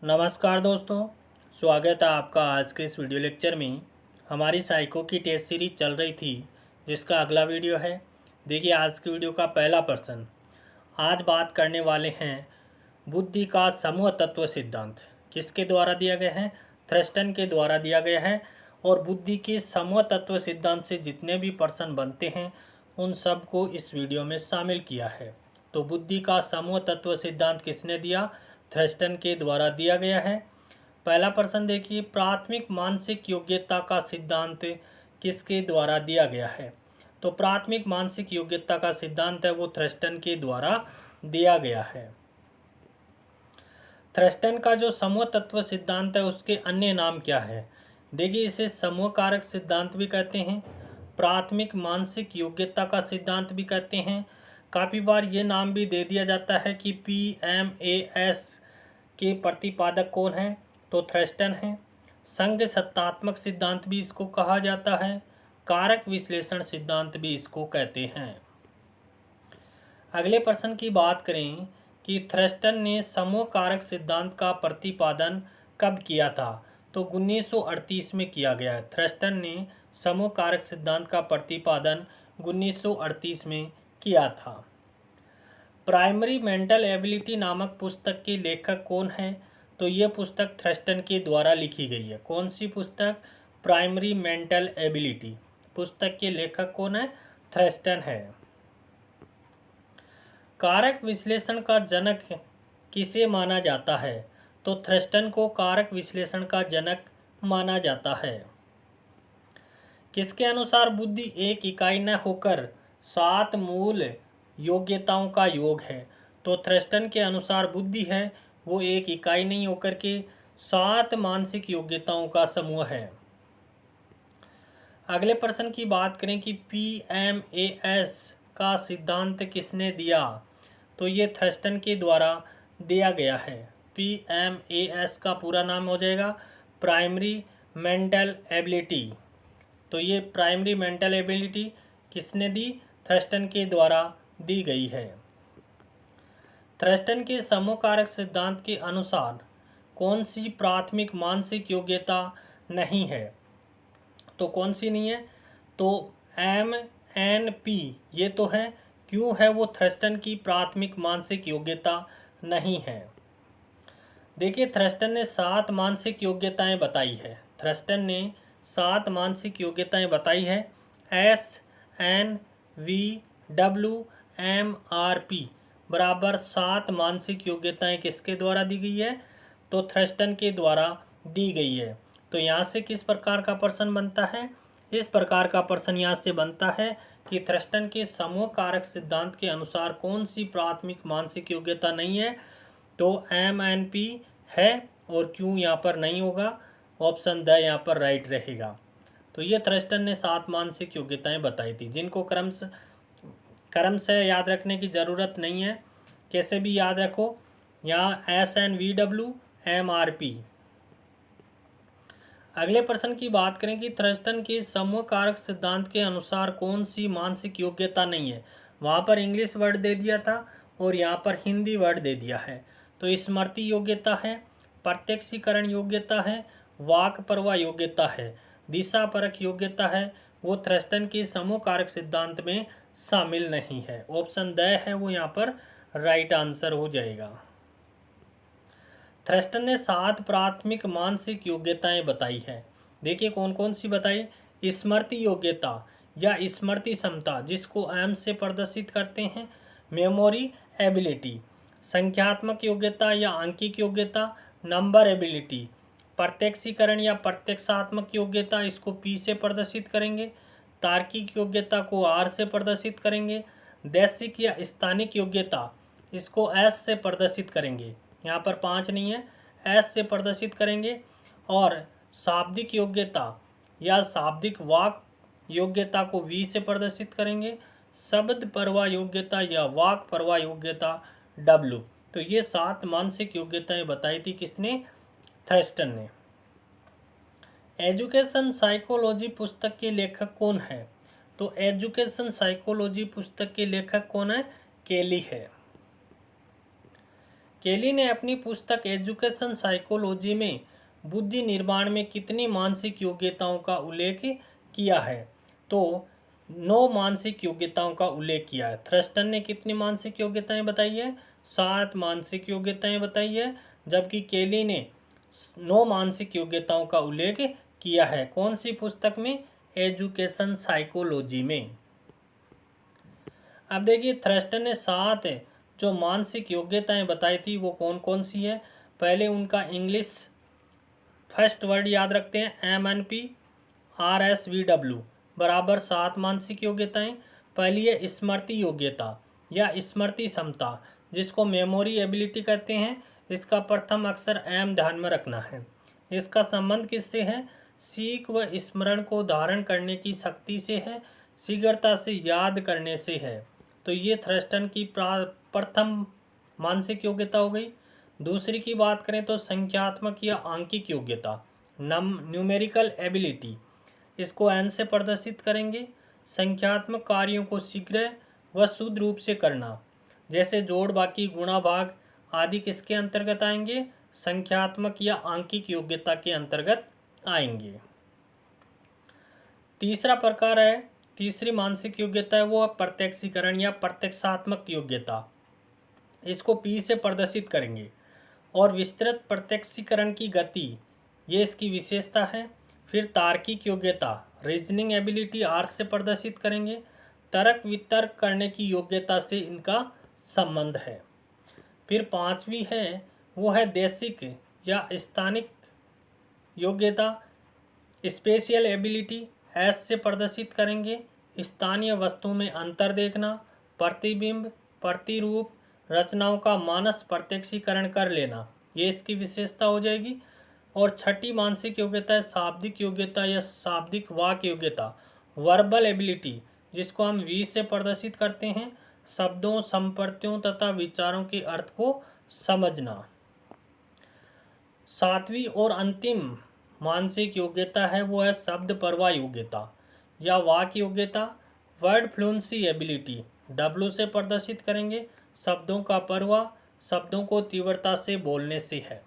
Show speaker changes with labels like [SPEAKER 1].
[SPEAKER 1] नमस्कार दोस्तों, स्वागत है आपका आज के इस वीडियो लेक्चर में। हमारी साइको की टेस्ट सीरीज चल रही थी जिसका अगला वीडियो है। देखिए आज की वीडियो का पहला प्रश्न। आज बात करने वाले हैं बुद्धि का समूह तत्व सिद्धांत किसके द्वारा दिया गया है? थ्रस्टन के द्वारा दिया गया है। और बुद्धि के समूह तत्व सिद्धांत से जितने भी प्रश्न बनते हैं उन सब को इस वीडियो में शामिल किया है। तो बुद्धि का समूह तत्व सिद्धांत किसने दिया? थ्रस्टन के द्वारा दिया गया है। पहला प्रश्न देखिए, प्राथमिक मानसिक योग्यता का सिद्धांत किसके द्वारा दिया गया है? तो प्राथमिक मानसिक योग्यता का सिद्धांत है वो थ्रस्टन के द्वारा दिया गया है। थ्रस्टन का जो समूह तत्व सिद्धांत है उसके अन्य नाम क्या है? देखिए इसे समूह कारक सिद्धांत भी कहते हैं, प्राथमिक मानसिक योग्यता का सिद्धांत भी कहते हैं। काफ़ी बार ये नाम भी दे दिया जाता है कि PMAS के प्रतिपादक कौन है? तो थ्रस्टन है। संघ सत्तात्मक सिद्धांत भी इसको कहा जाता है, कारक विश्लेषण सिद्धांत भी इसको कहते हैं। अगले प्रश्न की बात करें कि थ्रस्टन ने समूह कारक सिद्धांत का प्रतिपादन कब किया था? तो 1938 में किया गया है। थ्रस्टन ने समूह कारक सिद्धांत का प्रतिपादन 1938 में किया था। प्राइमरी मेंटल एबिलिटी नामक पुस्तक के लेखक कौन है? तो ये पुस्तक थ्रस्टन के द्वारा लिखी गई है। कौन सी पुस्तक? Primary mental ability. पुस्तक के लेखक कौन है? थ्रस्टन है। कारक विश्लेषण का जनक किसे माना जाता है? तो थ्रस्टन को कारक विश्लेषण का जनक माना जाता है। किसके अनुसार बुद्धि एक इकाई न होकर 7 मूल योग्यताओं का योग है? तो थ्रस्टन के अनुसार बुद्धि है वो एक इकाई नहीं होकर के 7 मानसिक योग्यताओं का समूह है। अगले प्रश्न की बात करें कि PMAS का सिद्धांत किसने दिया? तो ये थ्रस्टन के द्वारा दिया गया है। PMAS का पूरा नाम हो जाएगा प्राइमरी मेंटल एबिलिटी। तो ये प्राइमरी मेंटल एबिलिटी किसने दी? थ्रस्टन के द्वारा दी गई है। थ्रस्टन के समूह कारक सिद्धांत के अनुसार कौन सी प्राथमिक मानसिक योग्यता नहीं है? तो कौन सी नहीं है? तो MNP ये तो है। क्यों है वो थ्रस्टन की प्राथमिक मानसिक योग्यता नहीं है? देखिए थ्रस्टन ने 7 मानसिक योग्यताएं बताई है। थ्रस्टन ने 7 मानसिक योग्यताएं बताई है। SNVWMRP बराबर 7 मानसिक योग्यताएं किसके द्वारा दी गई है? तो थ्रस्टन के द्वारा दी गई है। तो यहाँ से किस प्रकार का प्रश्न बनता है? इस प्रकार का प्रश्न यहाँ से बनता है कि थ्रस्टन के समूह कारक सिद्धांत के अनुसार कौन सी प्राथमिक मानसिक योग्यता नहीं है? तो MNP है। और क्यों यहाँ पर नहीं होगा? ऑप्शन द यहाँ पर राइट रहेगा। तो ये थ्रस्टन ने 7 मानसिक योग्यताएं बताई थी जिनको क्रम से याद रखने की ज़रूरत नहीं है, कैसे भी याद रखो। यहाँ SNVWMRP। अगले प्रश्न की बात करें कि थ्रस्टन के समूह कारक सिद्धांत के अनुसार कौन सी मानसिक योग्यता नहीं है? वहाँ पर इंग्लिश वर्ड दे दिया था और यहाँ पर हिंदी वर्ड दे दिया है। तो स्मृति योग्यता है, प्रत्यक्षीकरण योग्यता है, वाक परवा योग्यता है, दिशा परक योग्यता है। वो थ्रस्टन के समूह कारक सिद्धांत में शामिल नहीं है। ऑप्शन द है वो यहाँ पर राइट आंसर हो जाएगा। थ्रस्टन ने 7 प्राथमिक मानसिक योग्यताएं बताई है। देखिए कौन कौन सी बताई? स्मृति योग्यता या स्मृति क्षमता जिसको एम से प्रदर्शित करते हैं, मेमोरी एबिलिटी, संख्यात्मक योग्यता या आंकिक योग्यता, नंबर एबिलिटी, प्रत्यक्षीकरण या प्रत्यक्षात्मक योग्यता इसको P से प्रदर्शित करेंगे, तार्किक योग्यता को R से प्रदर्शित करेंगे, दैशिक या स्थानिक योग्यता इसको S से प्रदर्शित करेंगे। यहाँ पर 5 नहीं है, S से प्रदर्शित करेंगे। और शाब्दिक योग्यता या शाब्दिक वाक योग्यता को V से प्रदर्शित करेंगे। शब्द परवा योग्यता या वाक परवा योग्यता W। तो ये 7 मानसिक योग्यताएं बताई थी किसने? थ्रस्टन ने। एजुकेशन साइकोलॉजी पुस्तक के लेखक कौन है? तो एजुकेशन साइकोलॉजी पुस्तक के लेखक कौन है? केली है। केली ने अपनी पुस्तक एजुकेशन साइकोलॉजी में बुद्धि निर्माण में कितनी मानसिक योग्यताओं का उल्लेख किया है? तो 9 मानसिक योग्यताओं का उल्लेख किया है। थ्रस्टन ने कितनी मानसिक योग्यताएं बताई है? 7 मानसिक योग्यताएं बताई है, जबकि केली ने 9 मानसिक योग्यताओं का उल्लेख किया है। कौन सी पुस्तक में? एजुकेशन साइकोलॉजी में। अब देखिए, थ्रस्टन ने 7 जो मानसिक योग्यताएं बताई थी वो कौन कौन सी है। पहले उनका इंग्लिश फर्स्ट वर्ड याद रखते हैं, MNP RSVW बराबर 7 मानसिक योग्यताएं। पहली है स्मृति योग्यता या स्मृति क्षमता, जिसको मेमोरी एबिलिटी कहते हैं। इसका प्रथम अक्षर M ध्यान में रखना है। इसका संबंध किससे है? सीख व स्मरण को धारण करने की शक्ति से है, शीघ्रता से याद करने से है। तो ये थ्रस्टन की प्रथम मानसिक योग्यता हो गई। दूसरी की बात करें तो संख्यात्मक या आंकिक योग्यता, न्यूमेरिकल एबिलिटी, इसको N से प्रदर्शित करेंगे। संख्यात्मक कार्यों को शीघ्र व शुद्ध रूप से करना, जैसे जोड़, बाकी, गुणा, भाग आदि किसके अंतर्गत आएंगे? संख्यात्मक या आंकिक योग्यता के अंतर्गत आएंगे। तीसरा प्रकार है, तीसरी मानसिक योग्यता है वो है प्रत्यक्षीकरण या प्रत्यक्षात्मक योग्यता। इसको P से प्रदर्शित करेंगे। और विस्तृत प्रत्यक्षीकरण की गति, ये इसकी विशेषता है। फिर तार्किक योग्यता, रीजनिंग एबिलिटी R से प्रदर्शित करेंगे। तर्क वितर्क करने की योग्यता से इनका संबंध है। फिर पांचवी है वो है देशिक या स्थानिक योग्यता, स्पेशियल एबिलिटी S से प्रदर्शित करेंगे। स्थानीय वस्तु में अंतर देखना, प्रतिबिंब, प्रतिरूप, रचनाओं का मानस प्रत्यक्षीकरण कर लेना, ये इसकी विशेषता हो जाएगी। और छठी मानसिक योग्यता है शाब्दिक योग्यता या शाब्दिक वाक्य योग्यता, वर्बल एबिलिटी, जिसको हम V से प्रदर्शित करते हैं। शब्दों, संप्रत्यों तथा विचारों के अर्थ को समझना। सातवीं और अंतिम मानसिक योग्यता है वो है शब्द प्रवाह योग्यता या वाक्य योग्यता, वर्ड फ्लुएंसी एबिलिटी, W से प्रदर्शित करेंगे। शब्दों का प्रवाह शब्दों को तीव्रता से बोलने से है।